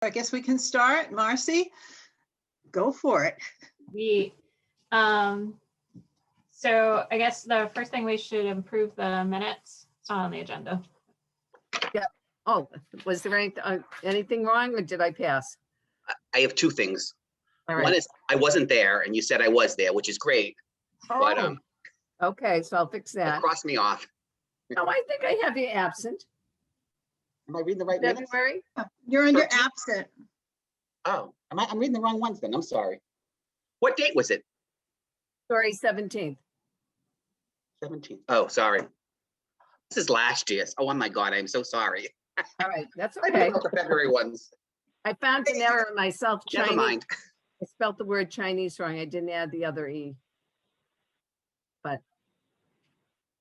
I guess we can start. Marcy, go for it. So I guess the first thing we should improve the minutes. It's not on the agenda. Oh, was there anything wrong or did I pass? I have two things. All One right. is I wasn't there and you said I was there, which is great, but Oh, okay, so I'll fix that. cross me off. No, I think I have you absent. Am I reading the right minutes? February? You're under 13th? absent. Oh, I'm reading the wrong ones then. I'm sorry. What date was it? February 17th. 17th. Oh, sorry. This is last year's. Oh my God, I'm so sorry. All right, that's I okay. forgot the February ones. I found an error myself. Never Chinese. mind. I spelled the word Chinese wrong. I didn't add the other E. But,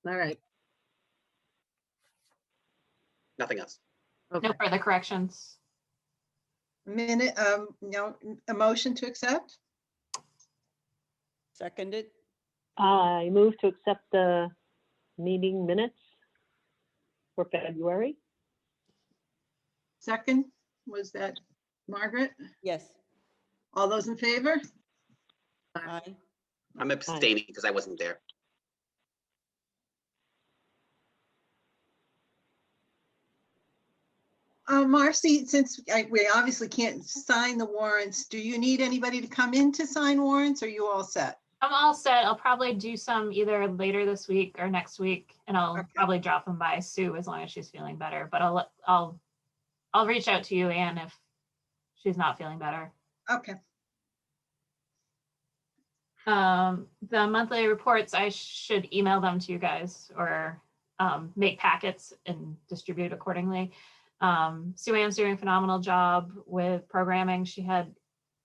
all right. Nothing else. Okay. No further corrections. Minute, no, a motion to accept? Seconded. I move to accept the meeting minutes for February. Second, was that Margaret? Yes. All those in favor? Aye. I'm abstaining because I wasn't there. Marcy, since we obviously can't sign the warrants, do you need anybody to come in to sign warrants? Or are you all set? I'm all set. I'll probably do some either later this week or next week, and I'll Okay. probably drop them by Sue as long as she's feeling better. But I'll reach out to you, Anne, if she's not feeling better. Okay. The monthly reports, I should email them to you guys or make packets and distribute accordingly. Sue Ann's doing a phenomenal job with programming. She had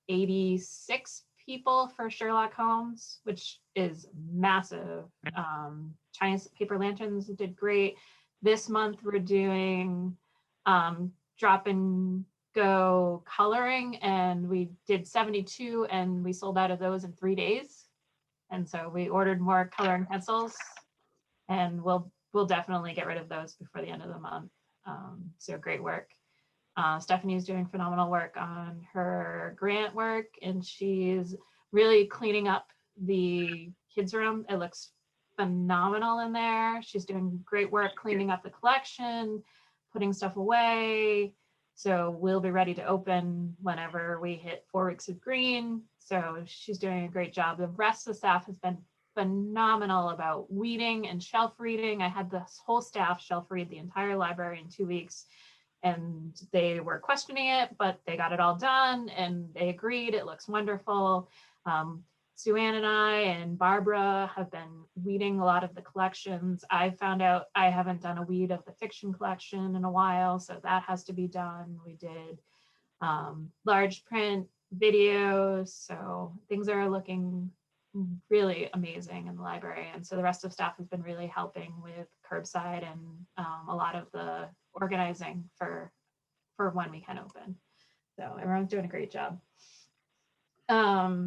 86 people for Sherlock Holmes, which is massive. Chinese paper lanterns did great. This month we're doing drop and go coloring, and we did 72 and we sold out of those in 3 days. And so we ordered more coloring pencils, and we'll definitely get rid of those before the end of the month. So great work. Stephanie's doing phenomenal work on her grant work, and she's really cleaning up the kids' room. It looks phenomenal in there. She's doing great work cleaning up the collection, putting stuff away. So we'll be ready to open whenever we hit 4 weeks of green. So she's doing a great job. The rest of the staff has been phenomenal about weeding and shelf reading. I had this whole staff shelf read the entire library in 2 weeks, and they were questioning it, but they got it all done and they agreed. It looks wonderful. Sue Ann and I and Barbara have been weeding a lot of the collections. I found out I haven't done a weed of the fiction collection in a while, so that has to be done. We did large print videos, so things are looking really amazing in the library. And so the rest of staff has been really helping with curbside and a lot of the organizing for when we can open. So everyone's doing a great job.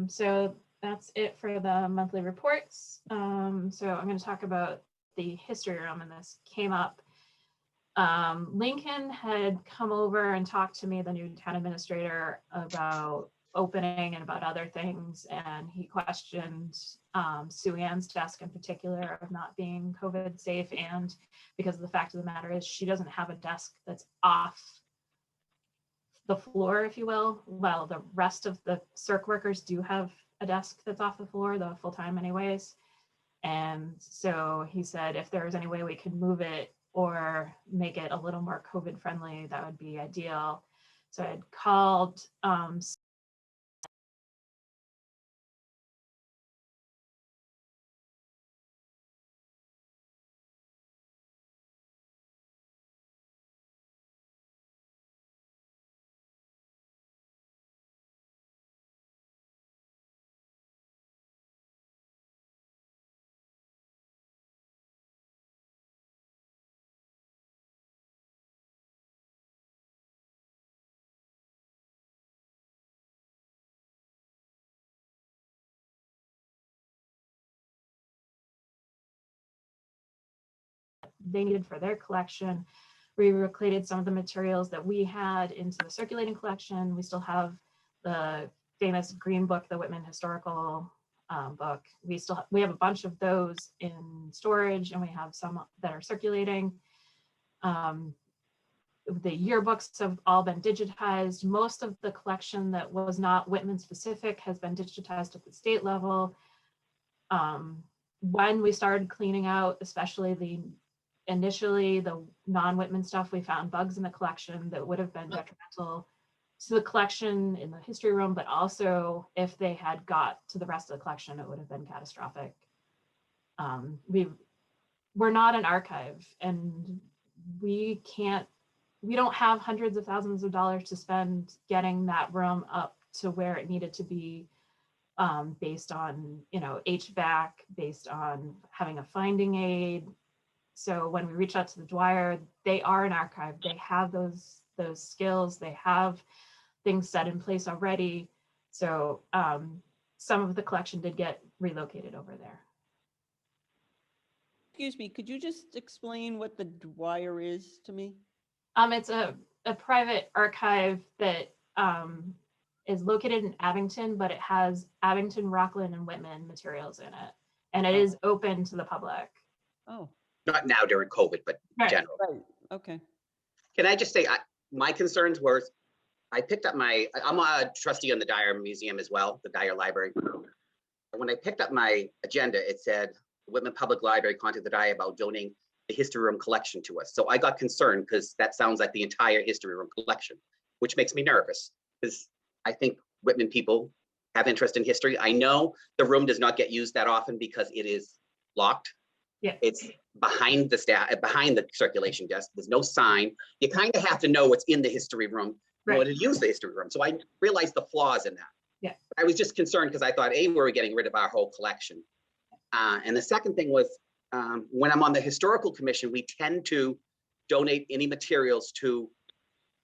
So that's it for the monthly reports. So I'm going to talk about the history room, and this came up. Lincoln had come over and talked to me, the new town administrator, about opening and about other things, and he questioned Sue Ann's desk in particular of not being COVID safe, and because the fact of the matter is she doesn't have a desk that's off the floor, if you will. Well, the rest of the circ workers do have a desk that's off the floor, the full-time anyways. And so he said if there's any way we could move it or make it a little more COVID friendly, that would be ideal. So I had called they needed for their collection. We relocated some of the materials that we had into the circulating collection. We still have the famous green book, the Whitman historical book. We have a bunch of those in storage, and we have some that are circulating. The yearbooks have all been digitized. Most of the collection that was not Whitman specific has been digitized at the state level. When we started cleaning out, especially initially the non-Whitman stuff, we found bugs in the collection that would have been detrimental to the collection in the history room, but also if they had got to the rest of the collection, it would have been catastrophic. We're not an archive, and we don't have hundreds of thousands of dollars to spend getting that room up to where it needed to be, based on, HVAC, based on having a finding aid. So when we reach out to the Dwyer, they are an archive. They have those skills. They have things set in place already. So some of the collection did get relocated over there. Excuse me, could you just explain what the Dwyer is to me? It's a private archive that is located in Abington, but it has Abington, Rockland, and Whitman materials in it. And it is open to the public. Oh, Not now during COVID, but in Right. general. right, okay. Can I just say, my concerns were, I picked up I'm a trustee on the Dyer Museum as well, the Dyer Library. And when I picked up my agenda, it said, Whitman Public Library contacted the Dyer about donating the history room collection to us. So I got concerned because that sounds like the entire history room collection, which makes me nervous because I think Whitman people have interest in history. I know the room does not get used that often because it is locked. Yeah. It's behind the circulation desk. There's no sign. You kind of have to know what's in the history room in order to use the history room. So I realized the flaws in that. Yeah. I was just concerned because I thought, A, we were getting rid of our whole collection. And the second thing was, when I'm on the historical commission, we tend to donate any materials to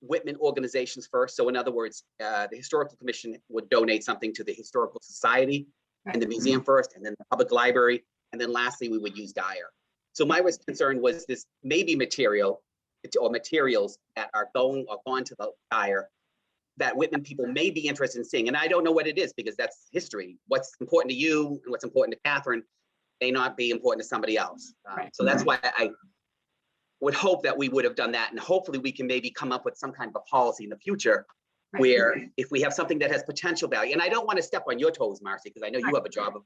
Whitman organizations first. So in other words, the historical commission would donate something to the Historical Society and the museum first, and then the public library. And then lastly, we would use Dyer. So my concern was this maybe material or materials that are going or gone to the Dyer that Whitman people may be interested in seeing. And I don't know what it is because that's history. What's important to you and what's important to Catherine may not be important to somebody else. So that's why I would hope that we would have done that. And hopefully we can maybe come up with some kind of a policy in the future where if we have something that has potential value, and I don't want to step on your toes, Marcy, because I know you have a job of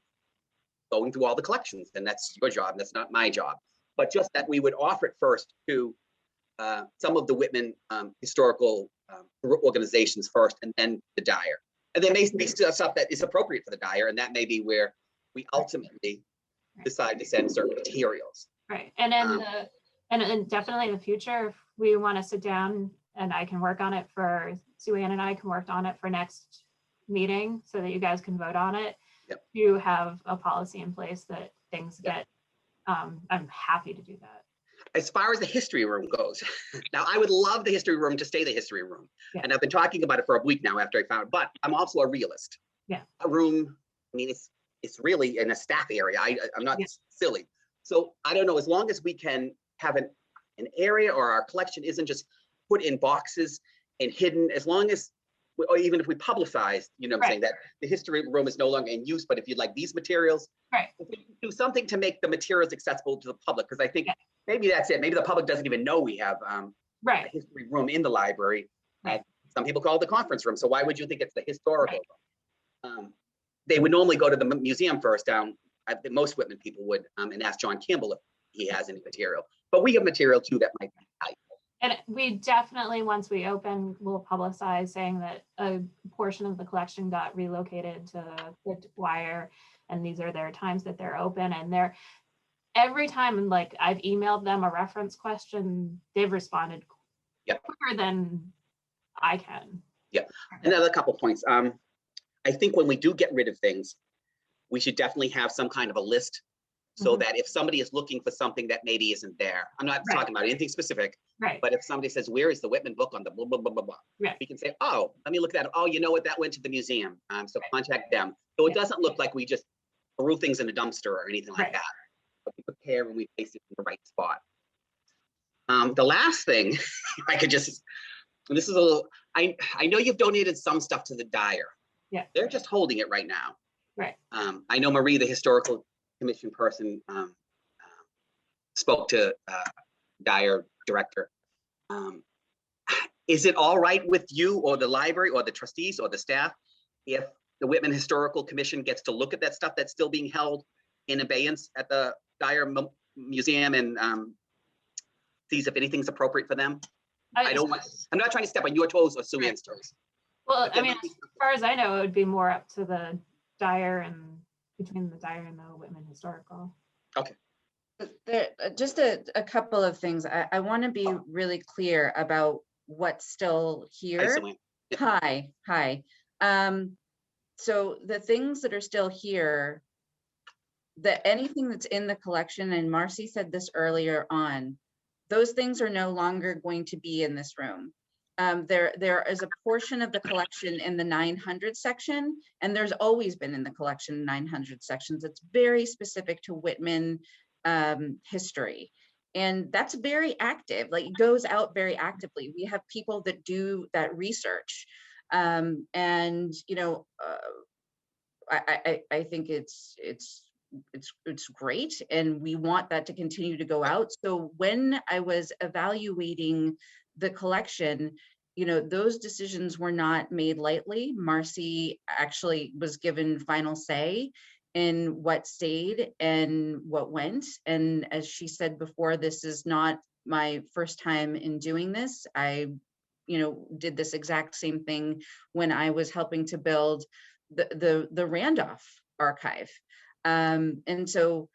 going through all the collections, and that's your job, and that's not my job. But just that we would offer it first to some of the Whitman historical organizations first, and then the Dyer. And there may be stuff that is appropriate for the Dyer, and that may be where we ultimately decide to send certain materials. Right. And then and definitely in the future, if we want to sit down and I can work on it Sue Ann and I can work on it for next meeting so that you guys can vote on it. Yep. You have a policy in place that things get, I'm happy to do that. As far as the history room goes, now I would love the history room to stay the history room. Yeah. And I've been talking about it for a week now after I found it, but I'm also a realist. Yeah. A room, I mean, it's really in a staff area. I'm not silly. So I don't know, as long as we can have an area or our collection isn't just put in boxes and hidden, as long as, or even if we publicize, you know what I'm saying, that the history room is no longer in use, but if you'd like these materials, if we do something to make the materials accessible to the public, because I think maybe that's it. Maybe the public doesn't even know we have a history room in the library. Some people call it the conference room. So why would you think it's the historical room? They would normally go to the museum first. Most Whitman people would and ask John Campbell if he has any material. But we have material too that might be valuable. And we definitely, once we open, will publicize saying that a portion of the collection got relocated to the Dwyer, and these are their times that they're open. And every time, like, I've emailed them a reference question, they've responded quicker than I can. Yeah, another couple points. I think when we do get rid of things, we should definitely have some kind of a list so that if somebody is looking for something that maybe isn't there, I'm not talking about anything specific, but if somebody says, where is the Whitman book on the blah, blah, blah, blah, blah, we can say, oh, let me look at that. Oh, you know what, that went to the museum. So contact them. So it doesn't look like we just threw things in a dumpster or anything like that. But we prepare when we place it in the right spot. The last thing, if I could just, and this is a little, I know you've donated some stuff to the Dyer. Yeah. They're just holding it right now. Right. I know Marie, the historical commission person, spoke to Dyer director. Is it all right with you or the library or the trustees or the staff if the Whitman Historical Commission gets to look at that stuff that's still being held in abeyance at the Dyer Museum and sees if anything's appropriate for them? I'm not trying to step on your toes or Sue Ann's toes. Well, I mean, as far as I know, it would be more up to the Dyer and between the Dyer and the Whitman Historical. Okay. Just a couple of things. I want to be really clear about what's still here. Hi. So the things that are still here, that anything that's in the collection, and Marcy said this earlier on, those things are no longer going to be in this room. There is a portion of the collection in the 900 section, and there's always been in the collection 900 sections. It's very specific to Whitman history. And that's very active, like it goes out very actively. We have people that do that research. And, you know, I think it's great, and we want that to continue to go out. So when I was evaluating the collection, you know, those decisions were not made lightly. Marcy actually was given final say in what stayed and what went. And as she said before, this is not my first time in doing this. I, you know, did this exact same thing when I was helping to build the Randolph archive. And so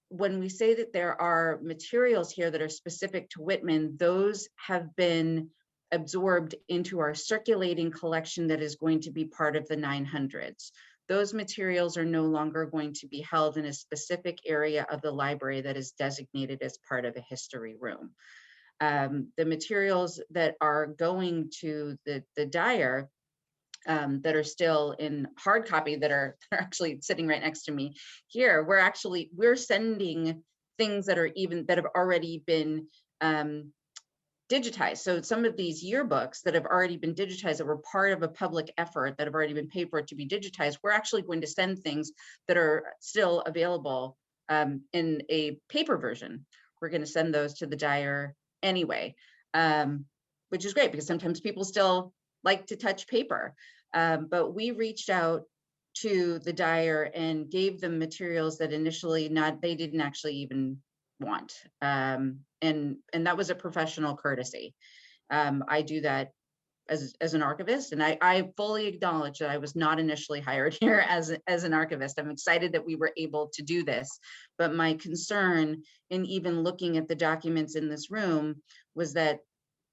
when we say that there are materials here that are specific to Whitman, those have been absorbed into our circulating collection that is going to be part of the 900s. Those materials are no longer going to be held in a specific area of the library that is designated as part of a history room. The materials that are going to the Dyer that are still in hard copy that are actually sitting right next to me here, we're sending things that have already been digitized. So some of these yearbooks that have already been digitized, that were part of a public effort, that have already been paid for to be digitized, we're actually going to send things that are still available in a paper version. We're going to send those to the Dyer anyway, which is great because sometimes people still like to touch paper. But we reached out to the Dyer and gave them materials that initially they didn't actually even want. And that was a professional courtesy. I do that as an archivist, and I fully acknowledge that I was not initially hired here as an archivist. I'm excited that we were able to do this, but my concern in even looking at the documents in this room was that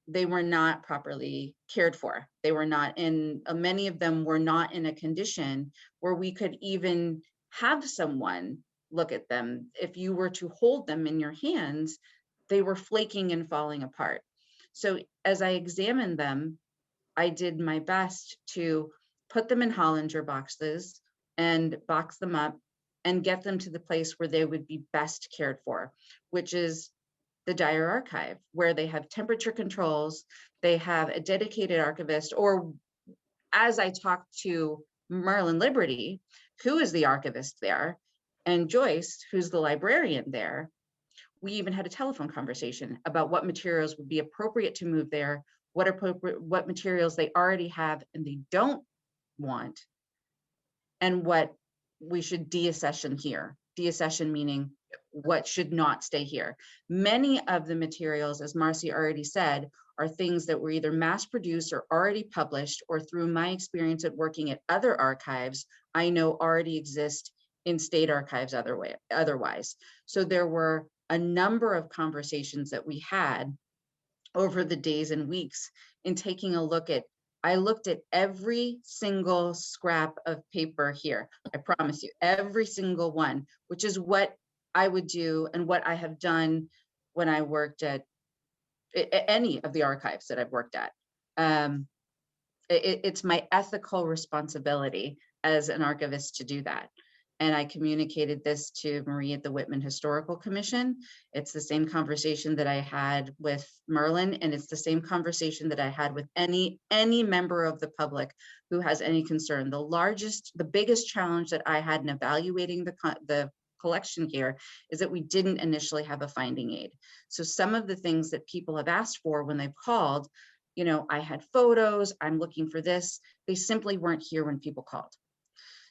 they were not properly cared for. They were not many of them were not in a condition where we could even have someone look at them. If you were to hold them in your hands, they were flaking and falling apart. So as I examined them, I did my best to put them in Hollinger boxes and box them up and get them to the place where they would be best cared for, which is the Dyer archive, where they have temperature controls, they have a dedicated archivist, or as I talked to Merlin Liberty, who is the archivist there, and Joyce, who's the librarian there, we even had a telephone conversation about what materials would be appropriate to move there, what materials they already have and they don't want, and what we should deaccession here. Deaccession meaning what should not stay here. Many of the materials, as Marcy already said, are things that were either mass produced or already published, or through my experience at working at other archives, I know already exist in state archives otherwise. So there were a number of conversations that we had over the days and weeks in taking a look at, I looked at every single scrap of paper here. I promise you, every single one, which is what I would do and what I have done when I worked at any of the archives that I've worked at. It's my ethical responsibility as an archivist to do that. And I communicated this to Marie at the Whitman Historical Commission. It's the same conversation that I had with Merlin, and it's the same conversation that I had with any member of the public who has any concern. The biggest challenge that I had in evaluating the collection here is that we didn't initially have a finding aid. So some of the things that people have asked for when they've called, you know, I had photos, I'm looking for this, they simply weren't here when people called.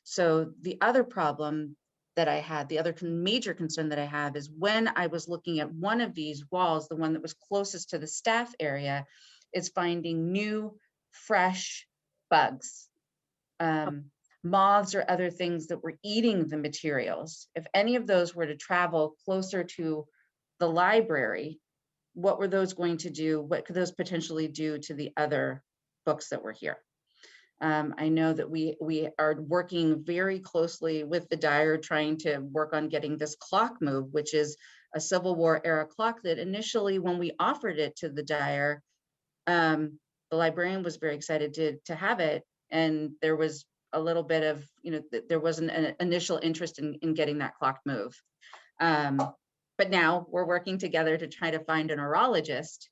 So the other problem that I had, the other major concern that I have is when I was looking at one of these walls, the one that was closest to the staff area, is finding new, fresh bugs, moths or other things that were eating the materials. If any of those were to travel closer to the library, what were those going to do? What could those potentially do to the other books that were here? I know that we are working very closely with the Dyer, trying to work on getting this clock moved, which is a Civil War era clock that initially, when we offered it to the Dyer, the librarian was very excited to have it. And there was a little bit of, you know, there wasn't an initial interest in getting that clock moved. But now we're working together to try to find a neurologist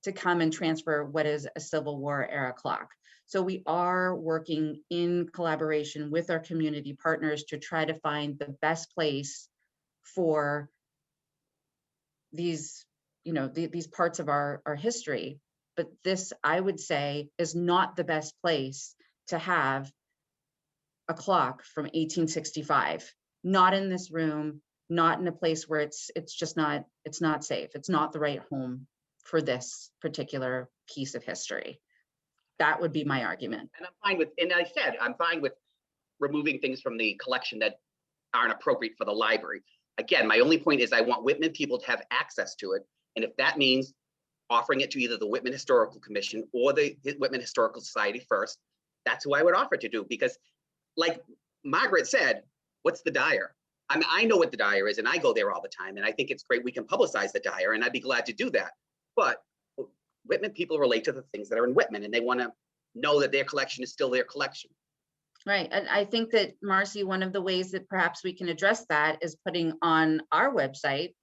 to come and transfer what is a Civil War era clock. So we are working in collaboration with our community partners to try to find the best place for these, you know, these parts of our history. But this, I would say, is not the best place to have a clock from 1865. Not in this room, not in a place where it's just not, it's not safe. It's not the right home for this particular piece of history. That would be my argument. And I'm fine with, and I said, I'm fine with removing things from the collection that aren't appropriate for the library. Again, my only point is I want Whitman people to have access to it. And if that means offering it to either the Whitman Historical Commission or the Whitman Historical Society first, that's who I would offer to do. Because like Margaret said, what's the Dyer? I mean, I know what the Dyer is and I go there all the time. And I think it's great we can publicize the Dyer and I'd be glad to do that. But Whitman people relate to the things that are in Whitman and they want to know that their collection is still their collection. Right. And I think that, Marcy, one of the ways that perhaps we can address that is putting on our website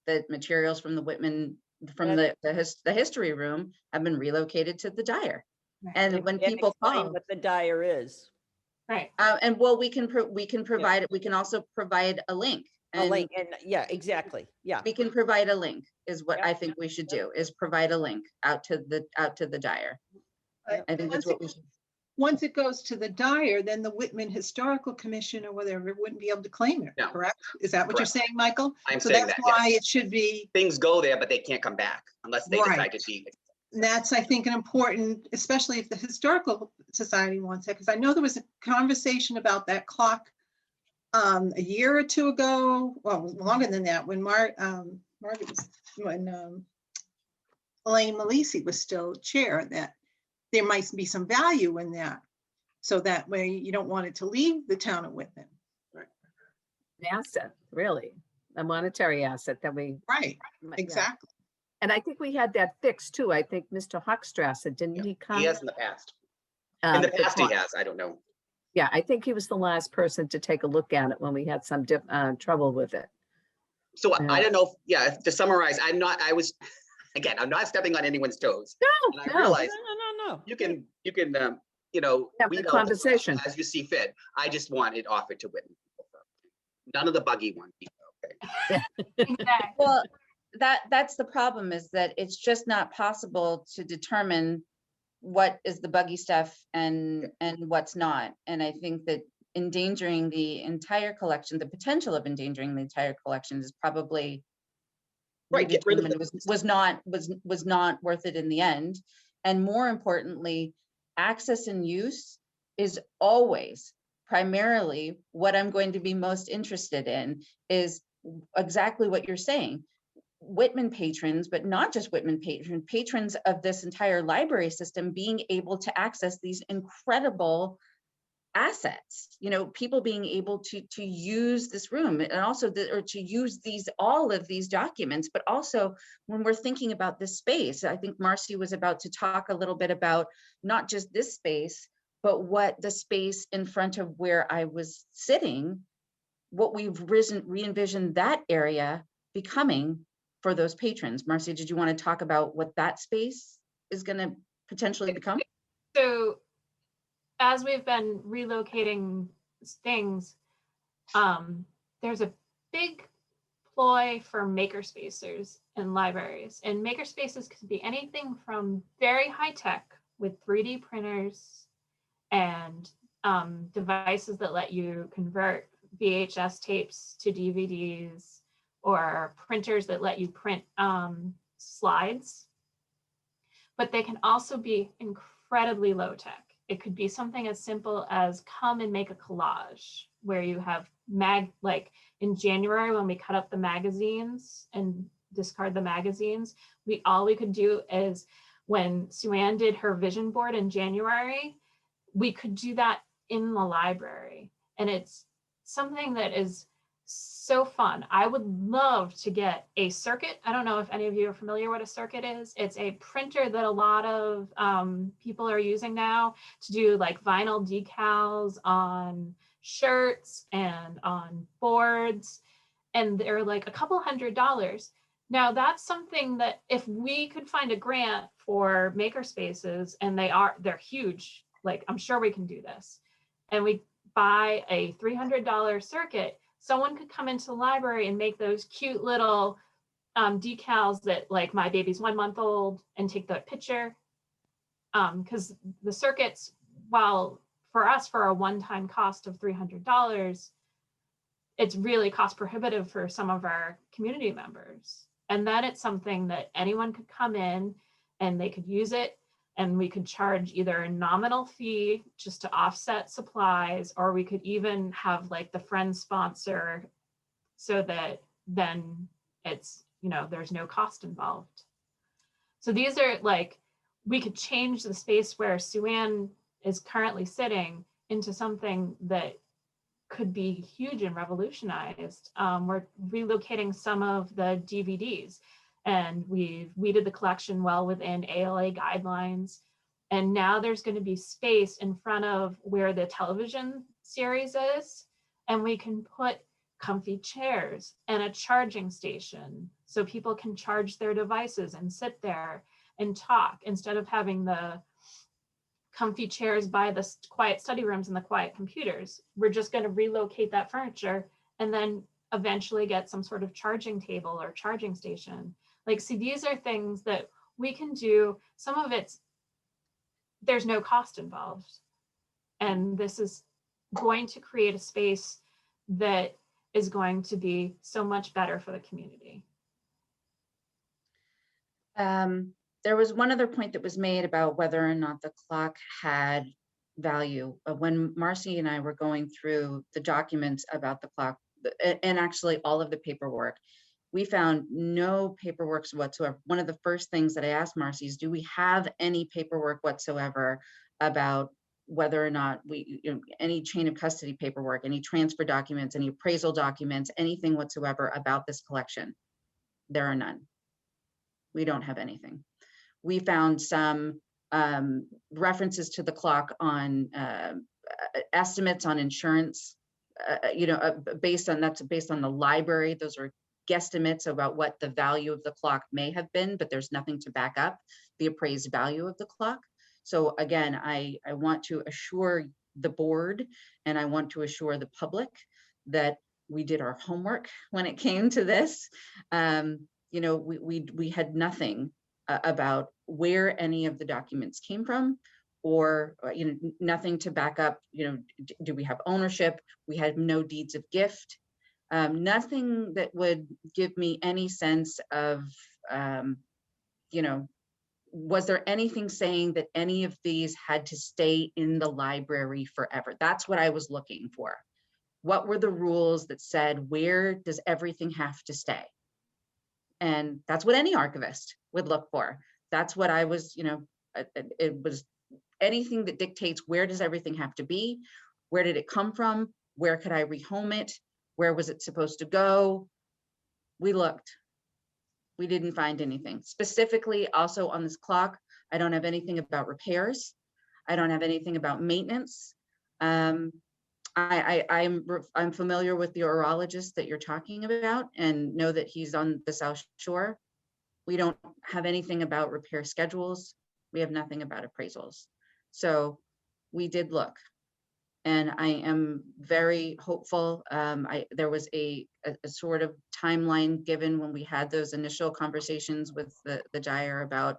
that materials from the Whitman, from the history room have been relocated to the Dyer. And when people call, what the Dyer is. Right. and well, we can provide it. We can also provide a link. A link, and yeah, exactly. Yeah. We can provide a link is what I think we should do, is provide a link out to the Dyer. I think that's what we should. Once it goes to the Dyer, then the Whitman Historical Commission or whatever wouldn't be able to claim it, No. correct? Is that what you're saying, Michael? I'm So saying that's that, why yes. it should be, Things go there, but they can't come back unless they decide Right. to see it. and that's, I think, an important, especially if the Historical Society wants it, because I know there was a conversation about that clock a year or two ago, well, longer than that, when Margaret was, when Elaine Malisi was still chair, that there might be some value in that. So that way you don't want it to leave the town of Whitman. An asset, really, a monetary asset that we. Right, Yeah. exactly. And I think we had that fixed too. I think Mr. Hochstrasser, didn't he come? He has in the past. In the to past, he talk? has. I don't know. Yeah, I think he was the last person to take a look at it when we had some trouble with it. So Yeah. I don't know. Yeah, to summarize, I'm not stepping on anyone's toes. And I No, realize No. you can, Have weed the out the conversation. as you see fit. I just want it offered to Whitman people first. None of the buggy ones. Okay. Exactly. Well, that's the problem, is that it's just not possible to determine what is the buggy stuff and what's not. And I think that endangering the entire collection, the potential of endangering the entire collection is probably Right, get rid of it. was not worth it in the end. And more importantly, access and use is always primarily what I'm going to be most interested in, is exactly what you're saying. Whitman patrons, but not just Whitman patrons of this entire library system being able to access these incredible assets, people being able to use this room, and also or to use all of these documents. But also when we're thinking about this space, I think Marcy was about to talk a little bit about not just this space, but what the space in front of where I was sitting what we've re-envisioned that area becoming for those patrons. Marcy, did you want to talk about what that space is going to potentially become? So as we've been relocating things, there's a big ploy for makerspaces in libraries. And makerspaces could be anything from very high tech with 3D printers and devices that let you convert VHS tapes to DVDs, or printers that let you print slides. But they can also be incredibly low tech. It could be something as simple as come and make a collage, where you have like in January when we cut up the magazines and discard the magazines, all we could do is when Sue-Ann did her vision board in January, we could do that in the library. And it's something that is so fun. I would love to get a circuit. I don't know if any of you are familiar what a circuit is. It's a printer that a lot of people are using now to do like vinyl decals on shirts and on boards. And they're like a couple $100s. Now that's something that if we could find a grant for makerspaces, and they're huge, like I'm sure we can do this, and we buy a $300 circuit, someone could come into the library and make those cute little decals that like my baby's 1 month old and take the picture. Because the circuits, while for us for a one-time cost of $300, it's really cost prohibitive for some of our community members. And then it's something that anyone could come in and they could use it, and we could charge either a nominal fee just to offset supplies, or we could even have like the friend sponsor so that then it's, there's no cost involved. So these are like, we could change the space where Sue-Ann is currently sitting into something that could be huge and revolutionized. We're relocating some of the DVDs, and we've weeded the collection well within ALA guidelines. And now there's going to be space in front of where the television series is, and we can put comfy chairs and a charging station so people can charge their devices and sit there and talk, instead of having the comfy chairs by the quiet study rooms and the quiet computers. We're just going to relocate that furniture and then eventually get some sort of charging table or charging station. Like, see, these are things that we can do. Some of there's no cost involved. And this is going to create a space that is going to be so much better for the community. There was one other point that was made about whether or not the clock had value. When Marcy and I were going through the documents about the clock, and actually all of the paperwork, we found no paperwork whatsoever. One of the first things that I asked Marcy is, do we have any paperwork whatsoever about whether or not any chain of custody paperwork, any transfer documents, any appraisal documents, anything whatsoever about this collection? There are none. We don't have anything. We found some references to the clock on estimates on insurance, based on the library. Those are guesstimates about what the value of the clock may have been, but there's nothing to back up the appraised value of the clock. So again, I want to assure the board, and I want to assure the public that we did our homework when it came to this. We had nothing about where any of the documents came from, or nothing to back up. Do we have ownership? We had no deeds of gift. Nothing that would give me any sense of, was there anything saying that any of these had to stay in the library forever? That's what I was looking for. What were the rules that said, where does everything have to stay? And that's what any archivist would look for. That's what I was, it was anything that dictates, where does everything have to be? Where did it come from? Where could I rehome it? Where was it supposed to go? We looked. We didn't find anything. Specifically, also on this clock, I don't have anything about repairs. I don't have anything about maintenance. I'm familiar with the urologist that you're talking about and know that he's on the South Shore. We don't have anything about repair schedules. We have nothing about appraisals. So we did look, and I am very hopeful. There was a sort of timeline given when we had those initial conversations with the Gyre about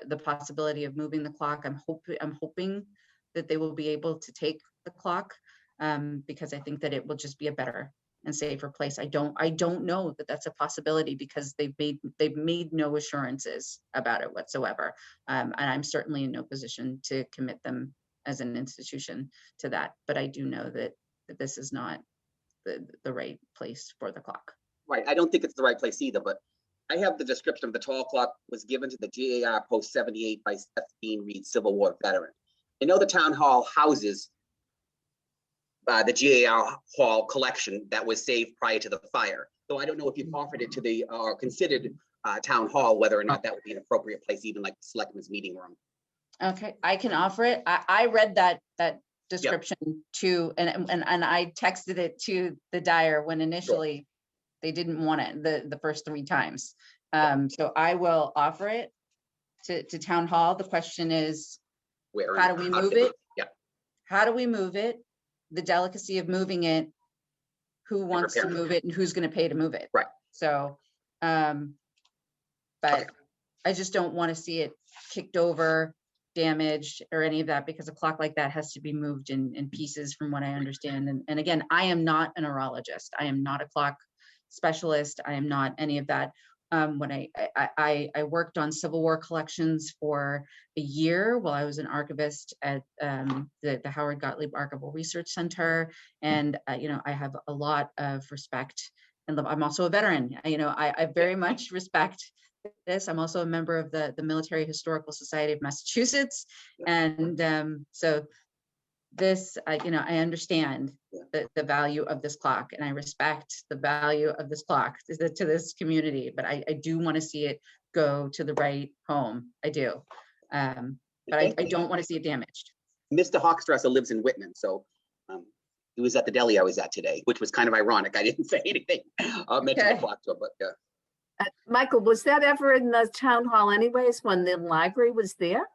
the possibility of moving the clock. I'm hoping that they will be able to take the clock, because I think that it will just be a better and safer place. I don't know that that's a possibility because they've made no assurances about it whatsoever. And I'm certainly in no position to commit them as an institution to that. But I do know that this is not the right place for the clock. Right, I don't think it's the right place either, but I have the description of the tall clock was given to the GAR post 78 by Seth Dean Reed, Civil War veteran. I know the town hall houses the GAR hall collection that was saved prior to the fire. So I don't know if you've offered it to the, or considered town hall, whether or not that would be an appropriate place, even like the selectmen's meeting room. Okay, I can offer it. I read that description to, and I texted it to the Dyer when initially they didn't want it the first 3 times. So I will offer it to town hall. The question is, Where how do we move it? Yeah. How do we move it? The delicacy of moving it, who wants to move it and who's going to pay to move it. Right. So, but I just don't want to see it kicked over, damaged, or any of that, because a clock like that has to be moved in pieces from what I understand. And again, I am not a neurologist. I am not a clock specialist. I am not any of that. When I worked on Civil War collections for a year while I was an archivist at the Howard Gottlieb Archival Research Center. And, I have a lot of respect, and I'm also a veteran. I very much respect this. I'm also a member of the Military Historical Society of Massachusetts. And so this, I understand the value of this clock, and I respect the value of this clock to this community, but I do want to see it go to the right home. I do. But I don't want to see it damaged. Mr. Hochstrasser lives in Whitman, so he was at the deli I was at today, which was kind of ironic. I didn't say anything. Mention the clock to him, but yeah. Michael, was that ever in the town hall anyways, when the library was there?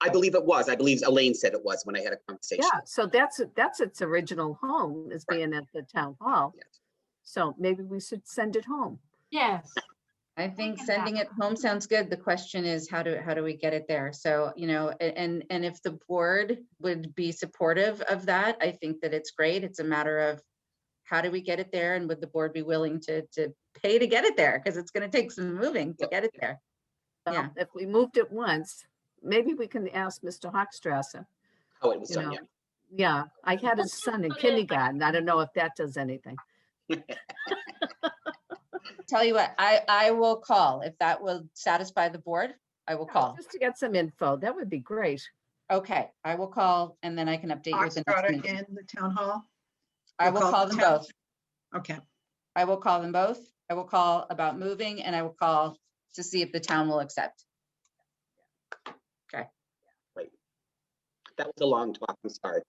I believe it was. I believe Elaine said it was when I had a conversation. Yeah, so that's its original home, is being at the town hall. Yes. So maybe we should send it home. Yes. I think sending it home sounds good. The question is, how do we get it there? So, and if the board would be supportive of that, I think that it's great. It's a matter of how do we get it there, and would the board be willing to pay to get it there? Because it's going to take some moving to get it there. Well, Yeah. if we moved it once, maybe we can ask Mr. Hochstrasser. Oh, it was You done, know. yeah. Yeah, I had his son in kindergarten. I don't know if that does anything. Tell you what, I will call. If that will satisfy the board, I will call. Just to get some info, that would be great. Okay, I will call, and then I can update you with the next Oxford meeting. and the town hall. I You'll will call call the them town- both. Okay, I will call them both. I will call about moving, and I will call to see if the town will accept. That was a long talk. I'm sorry.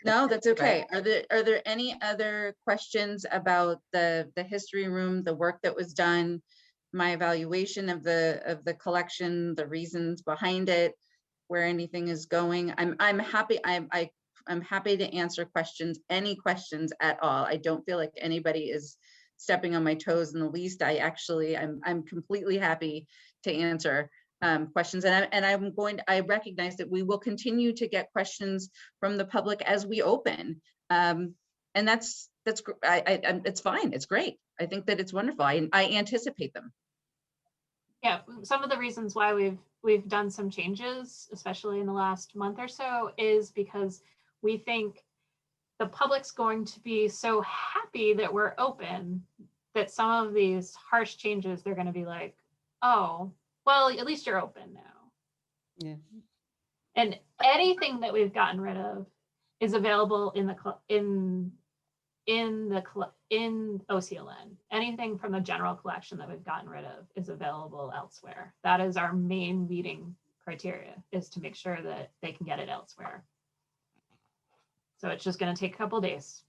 No, that's okay. Are there any other questions about the history room, the work that was done, my evaluation of the collection, the reasons behind it, where anything is going? I'm happy. I'm happy to answer questions, any questions at all. I don't feel like anybody is stepping on my toes in the least. I'm completely happy to answer questions, and I recognize that we will continue to get questions from the public as we open, and it's fine. It's great. I think that it's wonderful. I anticipate them. Yeah, some of the reasons why we've done some changes, especially in the last month or so, is because we think the public's going to be so happy that we're open that some of these harsh changes, they're going to be like, oh, well, at least you're open now. Yeah. And anything that we've gotten rid of is available in OCLN. Anything from the general collection that we've gotten rid of is available elsewhere. That is our main meeting criteria, is to make sure that they can get it elsewhere. So it's just gonna take a couple days.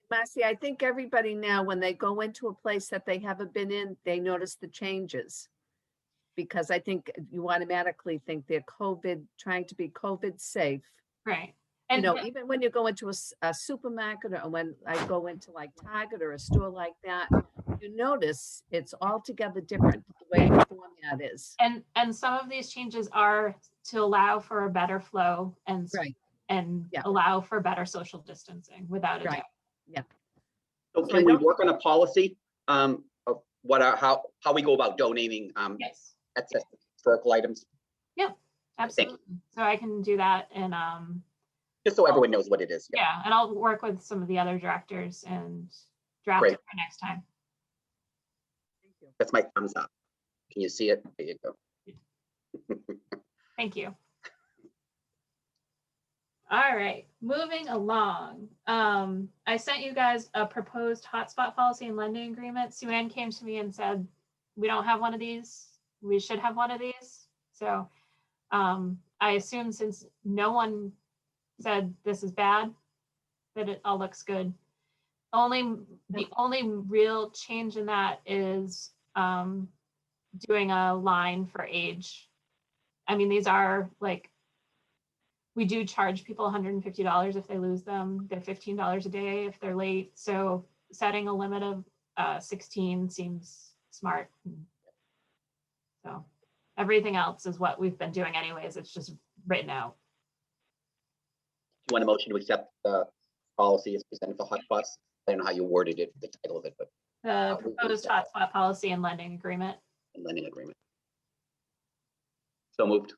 Marcy, I think everybody now, when they go into a place that they haven't been in, they notice the changes. Because I think you automatically think they're trying to be COVID safe. Right. You And know, even when you go into a supermarket, or when I go into like Target or a store like that, you notice it's altogether different the way the format is. and some of these changes are to allow for a better flow and Right. Yeah. allow for better social distancing without a Right. doubt. So So I can we don't- work on a policy of how we go about donating Yes, excess historical items? absolutely. So I can do that and Just so everyone knows what it is. yeah, and I'll work with some of the other directors and draft Great. it for next time. Thank you. That's my thumbs up. Can you see it? There you go. Thank you. All right, moving along. I sent you guys a proposed hotspot policy and lending agreement. Sue Ann came to me and said, we don't have one of these. We should have one of these. So I assume since no one said this is bad, that it all looks good. The only real change in that is doing a line for age. I mean, these are like, we do charge people $150 if they lose them. They're $15 a day if they're late. So setting a limit of 16 seems smart. So everything else is what we've been doing anyways. It's just written out. Do you want a motion to accept the policy as presented for hotspots? I don't know how you worded it, the title of it, but The proposed hotspot policy and lending agreement. lending agreement. So moved.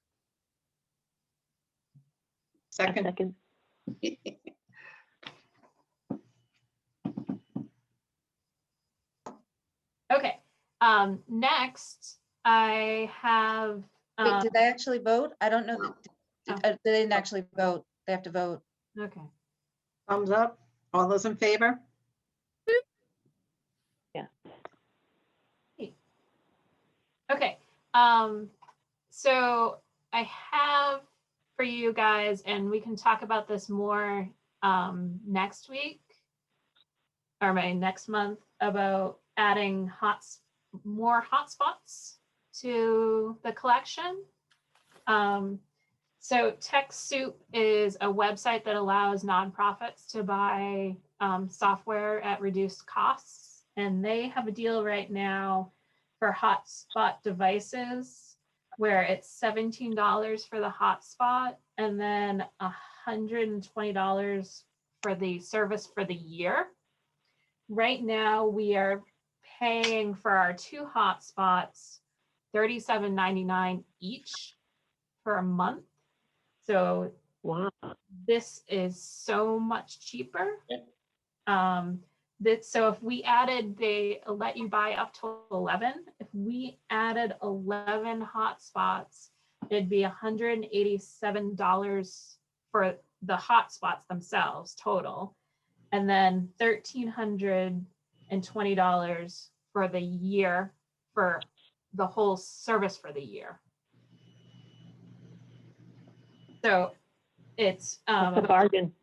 Second, Second. Okay. Next, I have. Wait, did they actually vote? I don't know. They didn't actually vote. They have to vote. Okay. thumbs up. All those in favor? Okay. So I have for you guys, and we can talk about this more next week or next month, about adding more hotspots to the collection. So TechSoup is a website that allows nonprofits to buy software at reduced costs, and they have a deal right now for hotspot devices where it's $17 for the hotspot and then $120 for the service for the year. Right now, we are paying for our 2 hotspots $37.99 each for a month. So Wow. this is so much cheaper. Yeah. So if we added, they let you buy up to 11. If we added 11 hotspots, it'd be $187 for the hotspots themselves total, and then $1,320 for the year for the whole service for the year. So it's That's a bargain.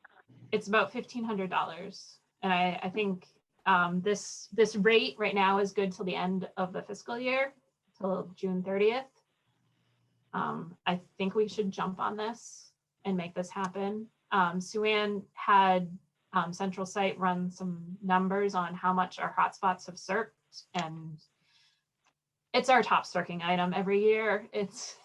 it's about $1,500, and I think this rate right now is good till the end of the fiscal year, till June 30th. I think we should jump on this and make this happen. Sue Ann had Central Site run some numbers on how much our hotspots have circed, and it's our top circing item every year. It's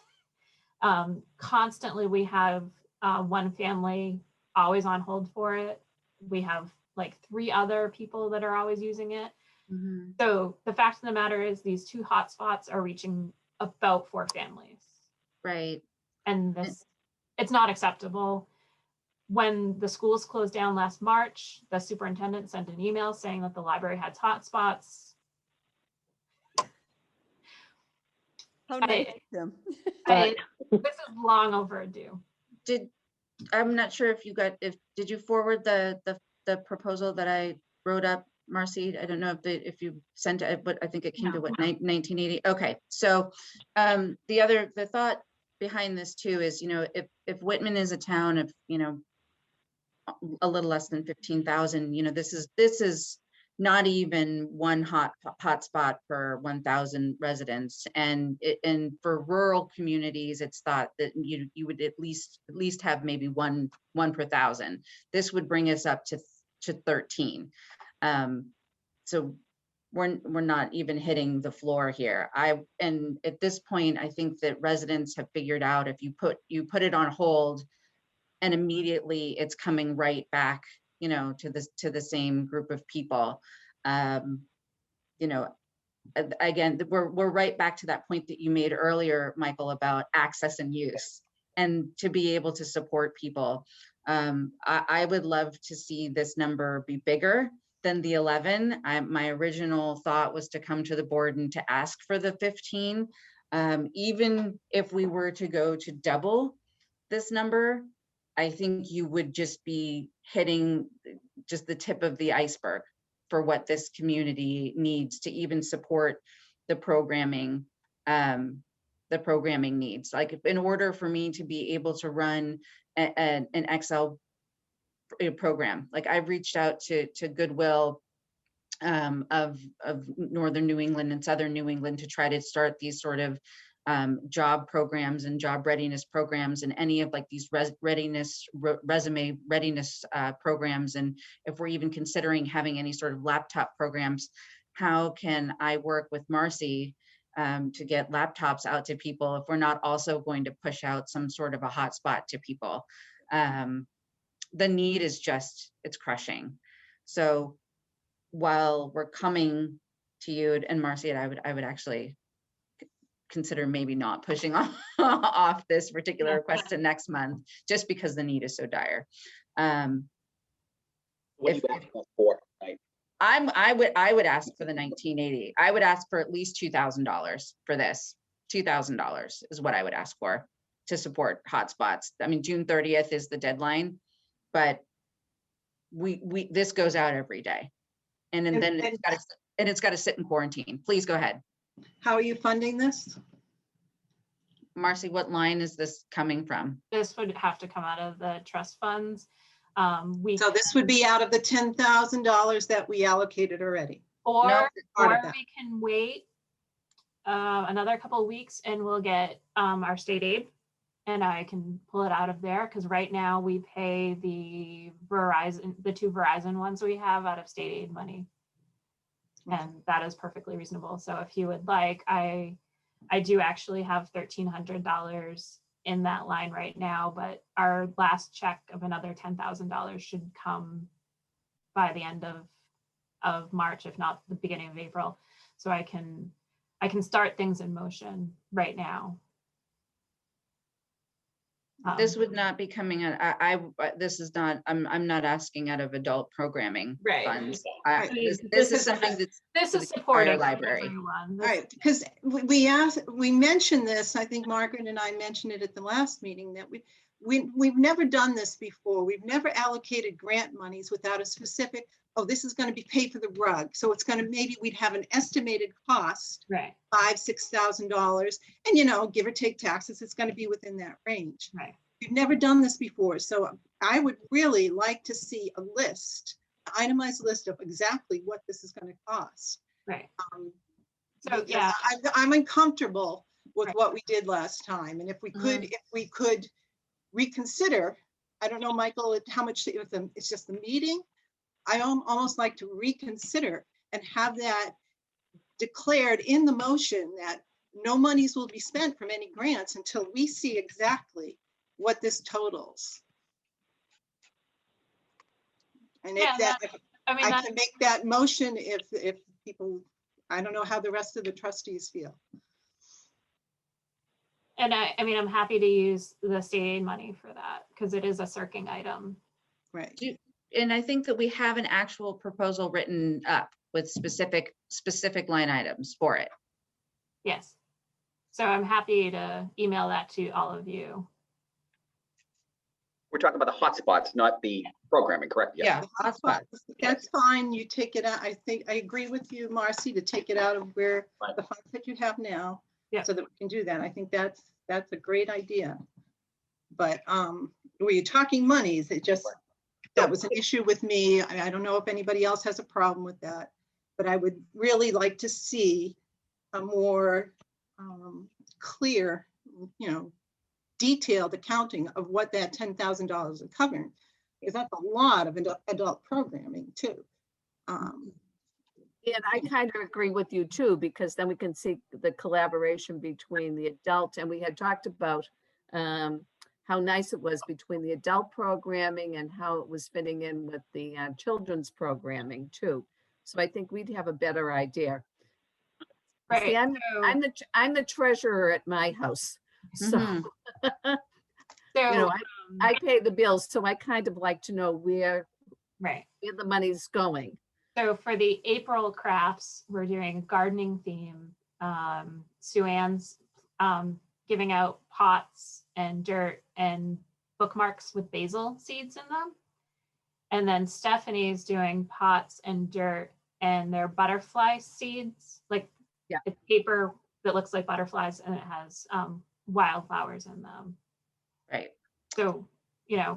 constantly we have one family always on hold for it. We have like 3 other people that are always using it. Mhm. So the fact of the matter is these 2 hotspots are reaching about 4 families. Right. And this, it's not acceptable. When the schools closed down last March, the superintendent sent an email saying that the library has hotspots. How nice of them. This is long overdue. I'm not sure if did you forward the proposal that I wrote up, Marcy? I don't know if you sent it, but I think it came to No. what, 1980? Okay, so the thought behind this too is, if Whitman is a town of, a little less than 15,000. You know, this is not even one hotspot per 1,000 residents, and for rural communities, it's thought that you would at least have maybe one per 1,000. This would bring us up to 13. So we're not even hitting the floor here. And at this point, I think that residents have figured out if you put it on hold, and immediately it's coming right back, you know, to the same group of people. You know, again, we're right back to that point that you made earlier, Michael, about access and use, and to be able to support people. I would love to see this number be bigger than the 11. My original thought was to come to the board and to ask for the 15. Even if we were to go to double this number, I think you would just be hitting just the tip of the iceberg for what this community needs to even support the programming needs. Like, in order for me to be able to run an Excel program, like I've reached out to Goodwill of Northern New England and Southern New England to try to start these sort of job programs and job readiness programs, and any of like these resume readiness programs. And if we're even considering having any sort of laptop programs, how can I work with Marcy to get laptops out to people if we're not also going to push out some sort of a hotspot to people? The need is just, it's crushing. So while we're coming to you and Marcy, and I would actually consider maybe not pushing off this particular request to next month, just because the need is so dire. What are you asking us for, right? I would ask for the 1980. I would ask for at least $2,000 for this. $2,000 is what I would ask for to support hotspots. I mean, June 30th is the deadline, but this goes out every day, and then it's got to sit in quarantine. Please go ahead. How are you funding this? Marcy, what line is this coming from? This would have to come out of the trust funds. So this would be out of the $10,000 that we allocated already. Or part of that. we can wait another couple of weeks and we'll get our state aid, and I can pull it out of there, because right now we pay the two Verizon ones we have out of state aid money. And that is perfectly reasonable. So if you would like, I do actually have $1,300 in that line right now, but our last check of another $10,000 should come by the end of March, if not the beginning of April. So I can start things in motion right now. This would not be coming out. This is not. I'm not asking out of adult programming funds. This is something that's. This is supporting library. Everyone. Right, because we mentioned this. I think Margaret and I mentioned it at the last meeting, that we've never done this before. We've never allocated grant monies without a specific, oh, this is going to be paid for the rug. So it's going to, maybe we'd have an estimated cost, Right. $5,000-6,000, and, you know, give or take taxes, it's going to be within that range. Right. We've never done this before. So I would really like to see a list, an itemized list of exactly what this is going to cost. Right. So So yeah, I'm uncomfortable with Right. what we did last time. And if we could reconsider, I don't know, Michael, how much it's just the meeting. I almost like to reconsider and have that declared in the motion that no monies will be spent from any grants until we see exactly what this totals. And if Yeah, I mean, I can make that motion if people, I don't know how the rest of the trustees feel. and I mean, I'm happy to use the state aid money for that, because it is a circling item. Right. And I think that we have an actual proposal written up with specific line items for it. Yes. So I'm happy to email that to all of you. We're talking about the hotspots, not the programming, correct? Yes. Yeah, hotspots. That's fine. You take it out. I think I agree with you, Marcy, to take it out of where Right. the funds that you have now, Yeah. so that we can do that. I think that's a great idea. But were you talking monies? It just, that was an issue with me. I don't know if anybody else has a problem with that, but I would really like to see a more clear, detailed accounting of what that $10,000 is covering, because that's a lot of adult programming too. And I kind of agree with you too, because then we can see the collaboration between the adult, and we had talked about how nice it was between the adult programming and how it was fitting in with the children's programming too. So I think we'd have a better idea. See, Right. I'm the treasurer at my house, so Mhm. So, I pay the bills, so I kind of like to know where right. the money's going. So for the April crafts, we're doing a gardening theme. Sue Ann's giving out pots and dirt and bookmarks with basil seeds in them. And then Stephanie's doing pots and dirt and they're butterfly seeds, like it's paper that looks like butterflies and it has wildflowers in them. Right. So, Yeah,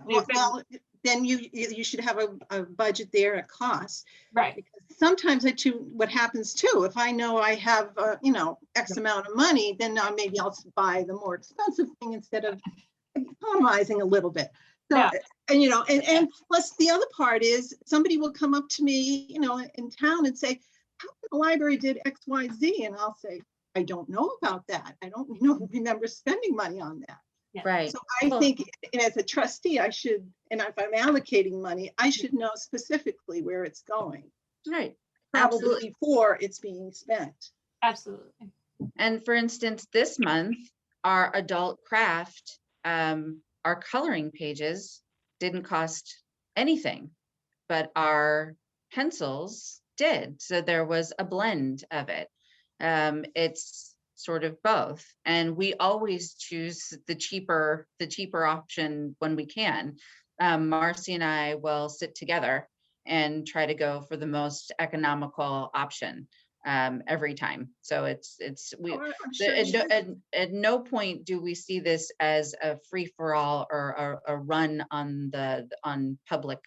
well, then you should have a budget there, a cost. Right. Because sometimes what happens too, if I know I have, X amount of money, then now maybe I'll buy the more expensive thing instead of economizing a little bit. So, Yeah. and plus the other part is somebody will come up to me, in town and say, how come the library did X, Y, Z? And I'll say, I don't know about that. I don't remember spending money on that. Yeah. Right. So I think as a trustee, I should, and if I'm allocating money, I should know specifically where it's going, Right. probably Absolutely. before it's being spent. Absolutely. And for instance, this month, our adult craft, our coloring pages didn't cost anything, but our pencils did. So there was a blend of it. It's sort of both. And we always choose the cheaper option when we can. Marcy and I will sit together and try to go for the most economical option every time. So I'm sure at no point do we see this as a free for all or a run on public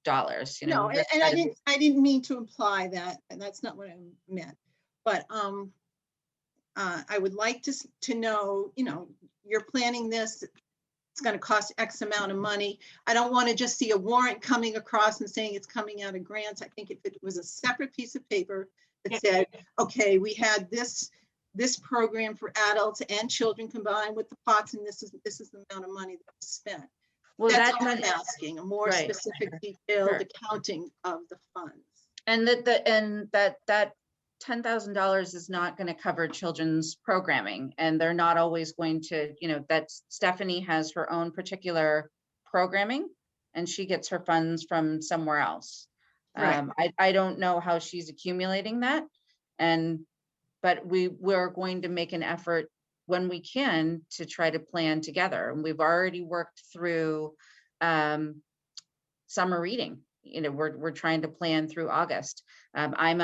dollars. No, and I didn't mean to imply that, and that's not what I meant. But I would like to know, you're planning this, it's going to cost X amount of money. I don't want to just see a warrant coming across and saying it's coming out of grants. I think if it was a separate piece of paper that said, okay, we had this program for adults and children combined with the pots, and this is the amount of money that was spent. Well, That's all I'm asking, a more right. specific, detailed Sure. accounting of the funds. And that $10,000 is not going to cover children's programming, and they're not always going to, that Stephanie has her own particular programming and she gets her funds from somewhere else. Right. I don't know how she's accumulating that, but we're going to make an effort when we can to try to plan together. And we've already worked through summer reading. We're trying to plan through August. I've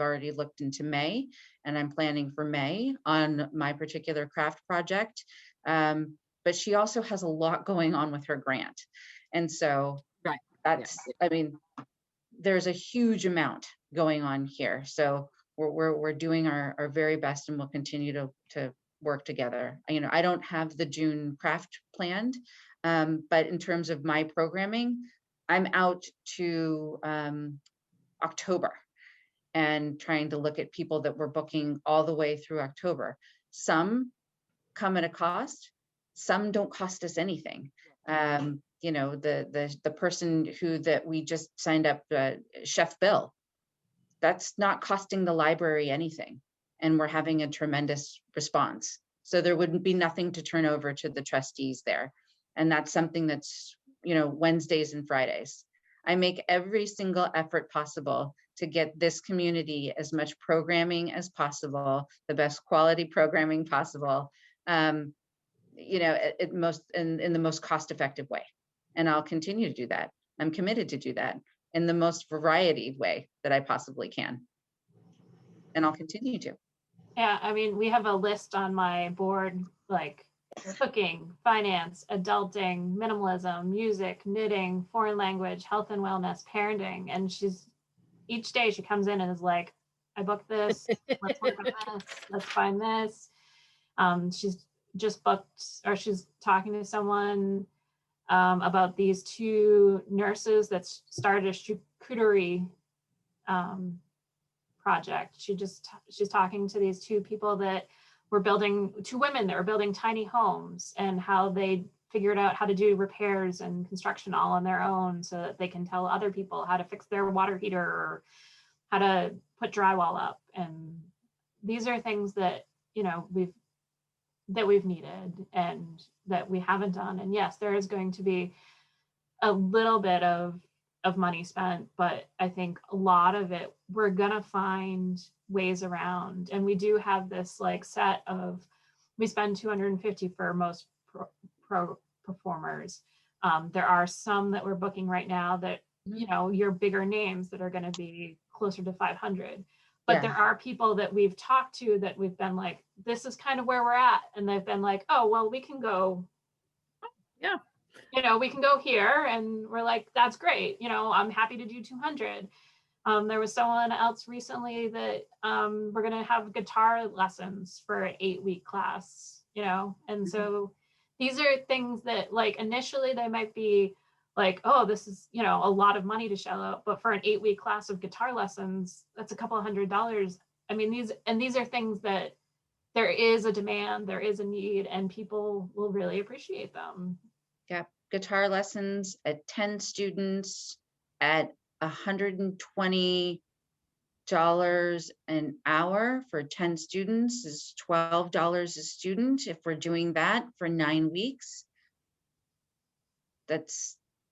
already looked into May, and I'm planning for May on my particular craft project. But she also has a lot going on with her grant. And so there's a huge amount going on here. So we're doing our very best, and we'll continue to work together. I don't have the June craft planned, but in terms of my programming, I'm out to October and trying to look at people that we're booking all the way through October. Some come at a cost, some don't cost us anything. The person that we just signed up, Chef Bill, that's not costing the library anything. And we're having a tremendous response. So there wouldn't be nothing to turn over to the trustees there. And that's something that's, Wednesdays and Fridays. I make every single effort possible to get this community as much programming as possible, the best quality programming possible, in the most cost-effective way. And I'll continue to do that. I'm committed to do that in the most variety way that I possibly can. And I'll continue to. Yeah, we have a list on my board, like cooking, finance, adulting, minimalism, music, knitting, foreign language, health and wellness, parenting. And each day she comes in and is like, I booked this, let's work on this, let's find this. She's just booked, or she's talking to someone about these two nurses that started a charcuterie project. She's talking to these two people that two women that were building tiny homes, and how they figured out how to do repairs and construction all on their own, so that they can tell other people how to fix their water heater or how to put drywall up. And these are things that, you know, we've needed and that we haven't done. And yes, there is going to be a little bit of money spent, but I think a lot of it, we're gonna find ways around. And we do have this like set of, we spend $250 for most pro performers. There are some that we're booking right now that, you know, your bigger names that are gonna be closer to 500. But Yeah. there are people that we've talked to that we've been like, this is kind of where we're at. And they've been like, oh, well, we can go. Yeah. You know, we can go here. And we're like, that's great. You know, I'm happy to do 200. There was someone else recently that we're going to have guitar lessons for an 8-week class, you know? And so these are things that like initially they might be like, oh, this is, you know, a lot of money to shell out, but for an 8-week class of guitar lessons, that's a couple of $100s. I mean, these are things that there is a demand, there is a need, and people will really appreciate them. Yeah, guitar lessons at 10 students at $120 an hour for 10 students is $12 a student. If we're doing that for 9 weeks,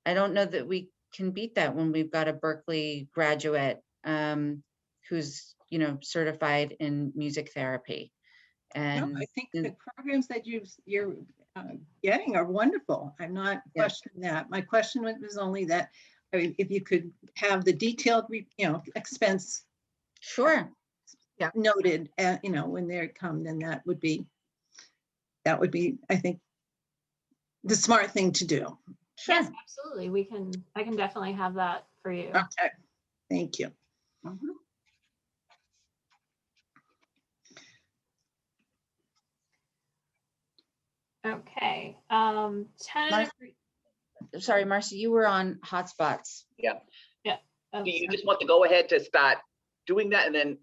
I don't know that we can beat that when we've got a Berkeley graduate who's, you know, certified in music therapy. And No, I think the programs that you're getting are wonderful. I'm not questioning that. My question was only that, I mean, if you could have the detailed, you know, expense sure, noted, you know, when they come, then that would be, I think, the smart thing to do. sure. Yes, absolutely. I can definitely have that for you. Okay, thank you. Okay. Sorry, Marcy, you were on Hotspots. Oh, Do you sorry. just want to go ahead to start doing that and then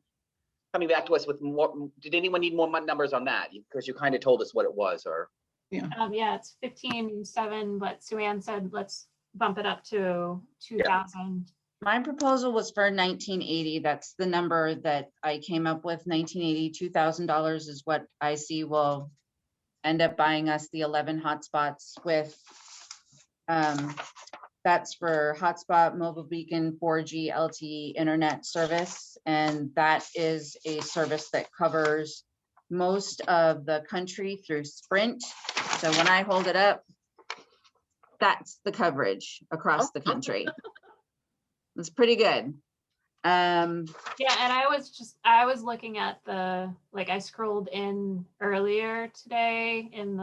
coming back to us with more? Did anyone need more numbers on that? Because you kind of told us what it was, or. Yeah, it's 15.7, but Sue Ann said, let's bump it up to 2,000. My proposal was for 1980. That's the number that I came up with. 1980, $2,000 is what I see will end up buying us the 11 hotspots with. That's for hotspot, mobile beacon, 4G LTE internet service. And that is a service that covers most of the country through Sprint. So when I hold it up, that's the coverage across the country. It's pretty good. Yeah, and I was looking at I scrolled in earlier today in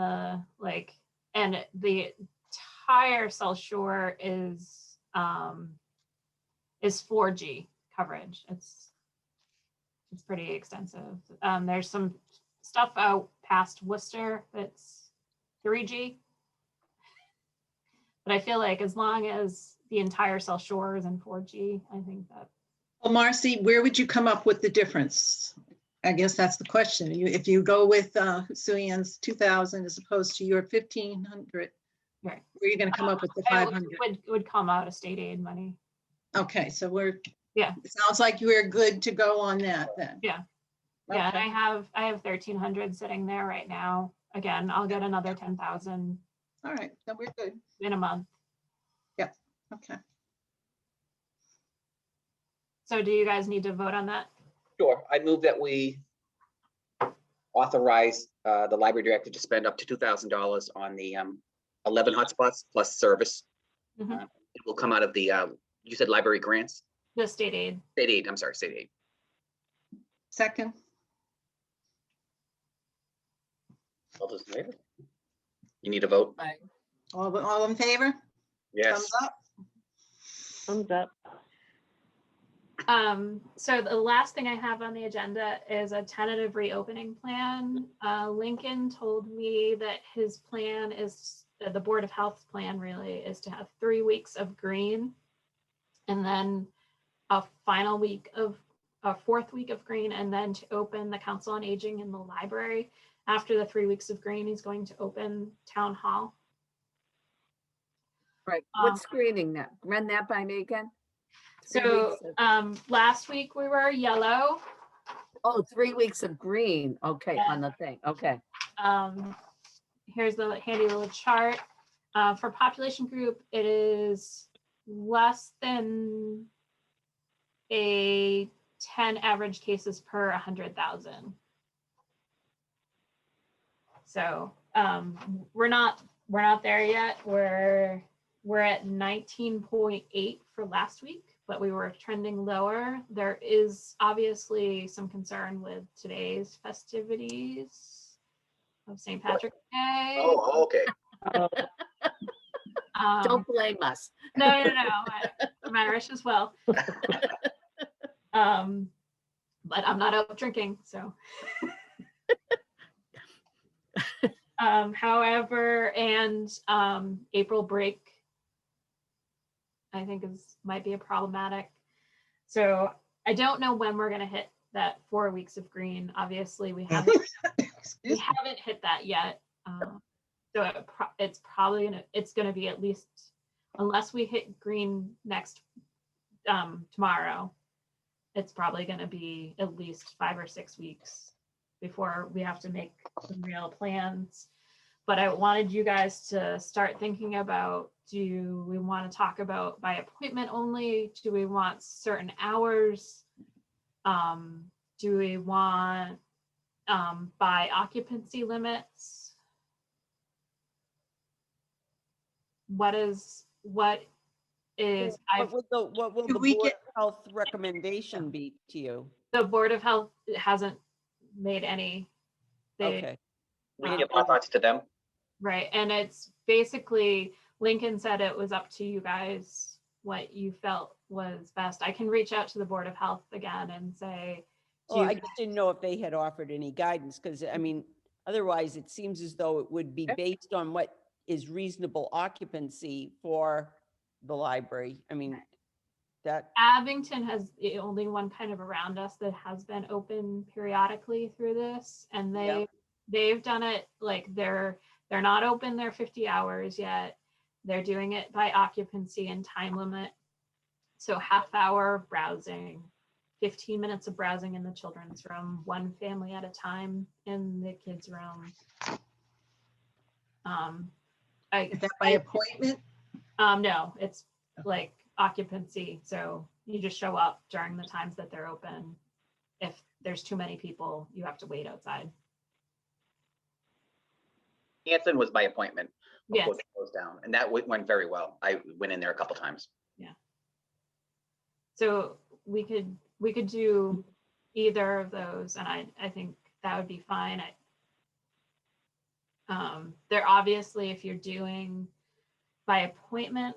and the entire South Shore is 4G coverage. It's pretty extensive. There's some stuff out past Worcester that's 3G. But I feel like as long as the entire South Shore is in 4G, I think that. Well, Marcy, where would you come up with the difference? I guess that's the question. If you go with Sue Ann's 2,000 as opposed to your 1,500, right, where are you going to come up with the 500? Would come out of state aid money. Okay, so it Yeah. sounds like you are good to go on that then. Yeah. Yeah, and I have 1,300 sitting there right now. Again, I'll get another 10,000 All right, then we're good. in a month. Yep. Okay. So do you guys need to vote on that? Sure, I move that we authorize the library director to spend up to $2,000 on the 11 hotspots plus service. Mhm. It will come out of the, you said library grants? The state aid. State aid, I'm sorry, state aid. Second. All those in favor? You need a vote? Right. All in favor? Yes. Thumbs up? Thumbs up. So the last thing I have on the agenda is a tentative reopening plan. Lincoln told me that his plan is, the Board of Health's plan really is to have 3 weeks of green and then a final week of, a 4th week of green, and then to open the Council on Aging in the library. After the 3 weeks of green, he's going to open Town Hall. Right. What's screening that? Run that by me again. 3 So weeks of- last week we were yellow. Oh, 3 weeks of green. Okay, on the thing. Okay. Here's the handy little chart. For population group, it is less than a 10 average cases per 100,000. So we're not there yet. We're at 19.8 for last week, but we were trending lower. There is obviously some concern with today's festivities of St. Patrick's Day. Oh, okay. Don't blame us. No. I'm Irish as well. But I'm not out drinking, so. However, and April break, I think might be a problematic. So I don't know when we're gonna hit that 4 weeks of green. Obviously, we haven't hit that yet. So it's probably gonna be at least, unless we hit green next tomorrow, it's probably gonna be at least 5 or 6 weeks before we have to make some real plans. But I wanted you guys to start thinking about, do we want to talk about by appointment only? Do we want certain hours? Do we want by occupancy limits? What will What will Do the we Board get- of Health recommendation be to you? the Board of Health hasn't made any. Okay. We can give our thoughts to them. Right, and it's basically, Lincoln said it was up to you guys what you felt was best. I can reach out to the Board of Health again and say, do Well, you- I just didn't know if they had offered any guidance, because I mean, otherwise it seems as though it would be based on what is reasonable occupancy for the library. I mean, that, Abington has the only one kind of around us that has been open periodically through this, and Yep. they've done it like they're not open their 50 hours yet. They're doing it by occupancy and time limit. So half-hour of browsing, 15 minutes of browsing in the children's room, one family at a time in the kids' room. Is that by appointment? No, it's like occupancy. So you just show up during the times that they're open. If there's too many people, you have to wait outside. Hanson was by appointment Yes. before they closed down, and that went very well. I went in there a couple times. So we could do either of those, and I think that would be fine. There obviously, if you're doing by appointment,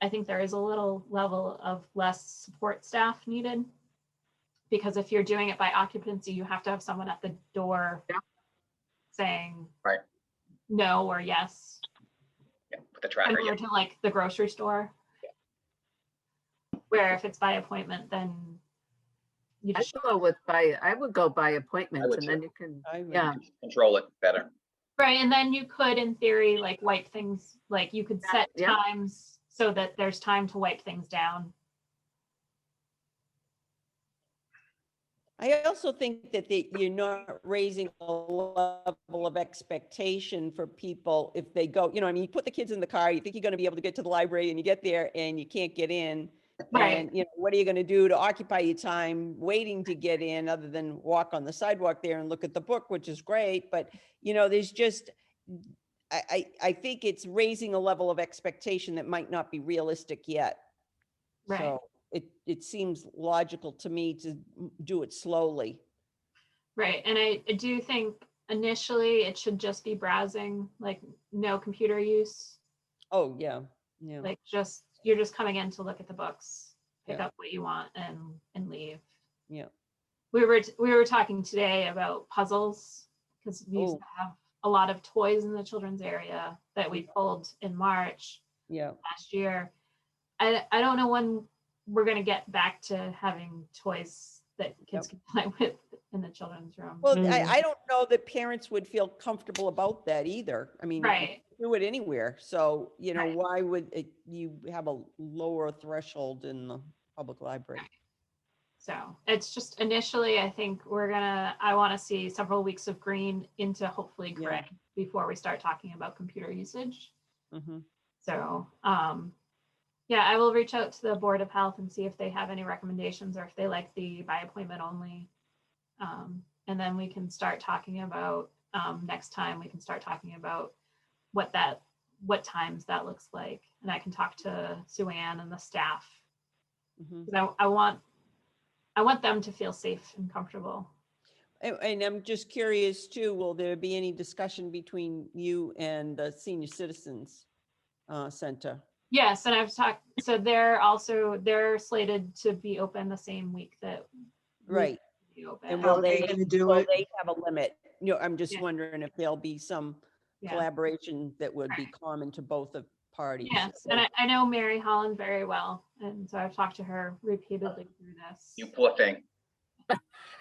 I think there is a little level of less support staff needed. Because if you're doing it by occupancy, you have to have someone at the door saying Right. no or yes. Yeah, with the tracker. Similar to like the grocery store. Where if it's by appointment, then you just, I would go by appointment, would and then too. you can, I would- yeah. Control it better. right, and then you could, in theory, like wipe things, like you could set Yeah. times so that there's time to wipe things down. I also think that you're not raising a level of expectation for people if they go, I mean, you put the kids in the car, you think you're going to be able to get to the library, and you get there and you can't get in. Right. And, what are you going to do to occupy your time waiting to get in, other than walk on the sidewalk there and look at the book, which is great. But, there's just, I think it's raising a level of expectation that might not be realistic yet. Right. So it seems logical to me to do it slowly. Right, and I do think initially it should just be browsing, like no computer use. Oh, yeah, yeah. Like you're just coming in to look at the books, pick Yeah. up what you want and leave. Yeah. We were talking today about puzzles because we used Oh. to have a lot of toys in the children's area that we pulled in March Yeah. last year. I don't know when we're gonna get back to having toys that kids can play with in the children's room. Well, I don't know that parents would feel comfortable about that either. I mean, Right. do it anywhere. So, Right. why would you have a lower threshold in the public library? So it's just initially, I think I want to see several weeks of green into hopefully gray before we start talking about computer usage. Mhm. So, yeah, I will reach out to the Board of Health and see if they have any recommendations or if they like the by appointment only. And then we can start talking about, next time we can start talking about what times that looks like. And I can talk to Sue Ann and the staff. Mhm. 'Cause I want them to feel safe and comfortable. And I'm just curious too, will there be any discussion between you and the Senior Citizens Center? Yes, and I've talked, so they're slated to be open the same week that we Right. be open. And How will are they they, gonna do will it? they have a limit? I'm just Yeah. wondering if there'll be some Yeah. collaboration that would be common to both of parties. Yes, and I know Mary Holland very well, and so I've talked to her repeatedly through this. You poor thing.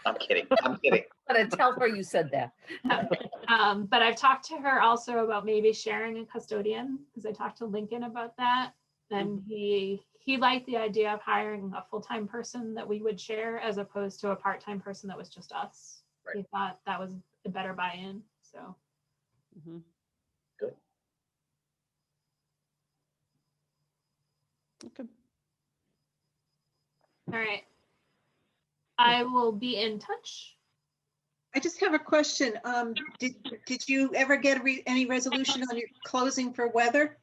I'm kidding. I'm kidding. But tell her you said that. But I've talked to her also about maybe sharing a custodian, because I talked to Lincoln about that, and he liked the idea of hiring a full-time person that we would share as opposed to a part-time person that was just us. Right. He thought that was a better buy-in, so. Mhm. Good. Okay. All right. I will be in touch. I just have a question. Did you ever get any resolution on your closing for weather?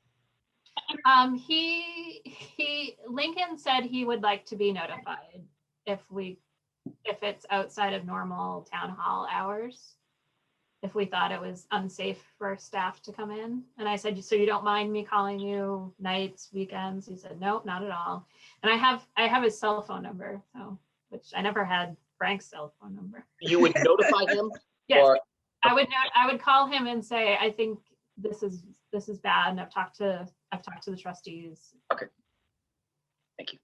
Lincoln said he would like to be notified if it's outside of normal town hall hours, if we thought it was unsafe for staff to come in. And I said, so you don't mind me calling you nights, weekends? He said, nope, not at all. And I have his cell phone number, so, which I never had Frank's cell phone number. You would notify him? Yes, Or I would call him and say, I think this is bad, and I've talked to the trustees. Okay. Thank you.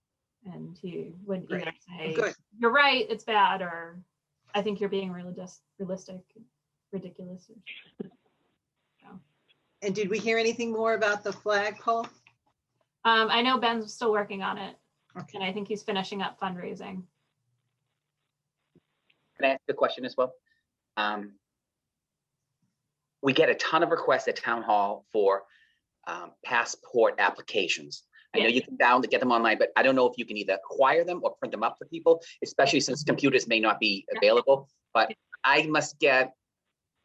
And he would Great. either say, Good. you're right, it's bad, or I think you're being realistic, ridiculous. And did we hear anything more about the flagpole? I know Ben's still working on it, Okay. and I think he's finishing up fundraising. Can I ask a question as well? We get a ton of requests at town hall for passport applications. I know you can get them online, but I don't know if you can either acquire them or print them up for people, especially since computers may not be available. But I must get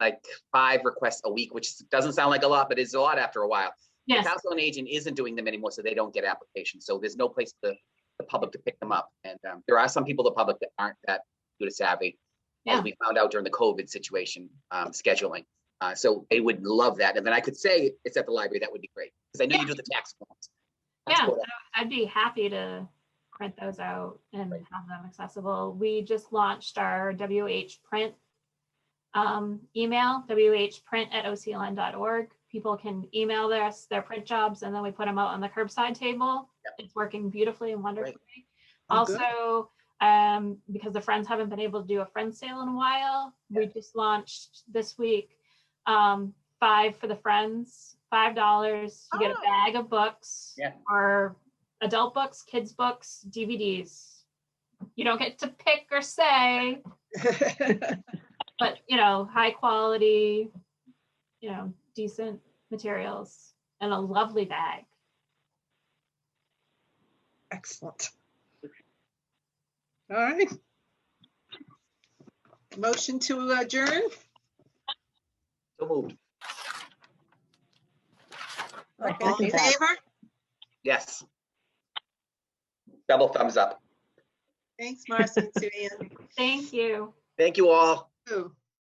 like 5 requests a week, which doesn't sound like a lot, but it's a lot after a while. Yes. The council on aging isn't doing them anymore, so they don't get applications. So there's no place for the public to pick them up. And there are some people in the public that aren't that computer savvy, Yeah. as we found out during the COVID situation, scheduling. So they would love that. And then I could say it's at the library. That would be great. Because I know you do the tax forms. That's Yeah, cool. I'd be happy to print those out and have them accessible. We just launched our WH print email, whprint@ocln.org. People can email their print jobs, and then we put them out on the curbside table. Yep. It's working beautifully and wonderfully. Great. Oh, good. Also, because the Friends haven't been able to do a Friends sale in a while, we just launched this week 5 for the Friends, $5. You get a bag of books, Yeah. or adult books, kids books, DVDs. You don't get to pick or say, but high quality, decent materials and a lovely bag. Excellent. All right. Motion to adjourn? So moved. All in favor? Yes. Double thumbs up. Thanks, Marcy and Sue Ann. Thank you. Thank you all. Ooh.